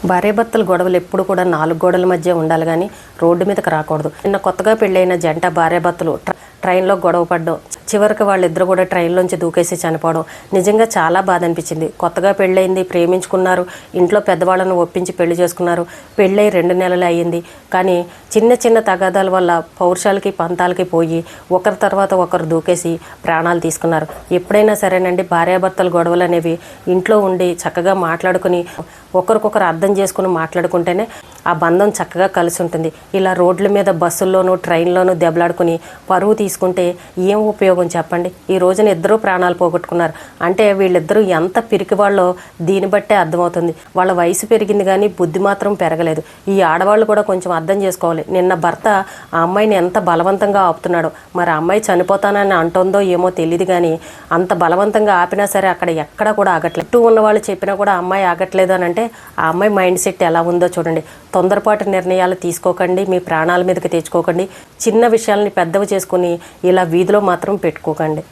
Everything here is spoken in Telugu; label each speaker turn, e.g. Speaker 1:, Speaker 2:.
Speaker 1: భార్యాభర్తల గొడవలు ఎప్పుడు కూడా నాలుగు గోడల మధ్య ఉండాలి కానీ రోడ్డు మీదకి రాకూడదు. నిన్న కొత్తగా పెళ్ళైన జంట భార్యాభర్తలు ట్రైన్లో గొడవ పడ్డం, చివరికి వాళ్ళిద్దరు కూడా ట్రైన్లోంచి దూకేసి చనిపోవడం నిజంగా చాలా బాధ అనిపించింది. కొత్తగా పెళ్ళయింది, ప్రేమించుకున్నారు, ఇంట్లో పెద్దవాళ్ళను ఒప్పించి పెళ్లి చేసుకున్నారు. పెళ్ళై 2 నెలలు అయ్యింది. కానీ చిన్న చిన్న తగాదాల వల్ల పౌరుషాలకి పంతాలకి పోయి ఒకరి తర్వాత ఒకరు దూకేసి ప్రాణాలు తీసుకున్నారు. ఎప్పుడైనా సరేనండి, భార్యాభర్తల గొడవలు అనేవి ఇంట్లో ఉండి చక్కగా మాట్లాడుకుని ఒకరికొకరు అర్థం చేసుకుని మాట్లాడుకుంటేనే ఆ బంధం చక్కగా కలిసి ఉంటుంది. ఇలా రోడ్ల మీద బస్సుల్లోనూ ట్రైన్లోనూ దెబ్బలాడుకుని పరువు తీసుకుంటే ఏం ఉపయోగం చెప్పండి? ఈ రోజున ఇద్దరూ ప్రాణాలు పోగొట్టుకున్నారు అంటే వీళ్ళిద్దరూ ఎంత పిరికి వాళ్ళో దీన్ని బట్టే అర్థమవుతుంది. వాళ్ళ వయసు పెరిగింది కానీ బుద్ధి మాత్రం పెరగలేదు. ఈ ఆడవాళ్ళు కూడా కొంచెం అర్థం చేసుకోవాలి. నిన్న భర్త ఆ అమ్మాయిని ఎంత బలవంతంగా ఆపుతున్నాడో, మరి ఆ అమ్మాయి చనిపోతానని అంటుందో ఏమో తెలియదు కానీ అంత బలవంతంగా ఆపినా సరే అక్కడ ఎక్కడ కూడా ఆగట్లేదు. చుట్టూ ఉన్న వాళ్ళు చెప్పినా కూడా అమ్మాయి ఆగట్లేదు అని అంటే ఆ అమ్మాయి మైండ్ సెట్ ఎలా ఉందో చూడండి. తొందరపాటు నిర్ణయాలు తీసుకోకండి, మీ ప్రాణాల మీదకి తెచ్చుకోకండి. చిన్న విషయాలని పెద్దవి చేసుకుని ఇలా వీధిలో మాత్రం పెట్టుకోకండి.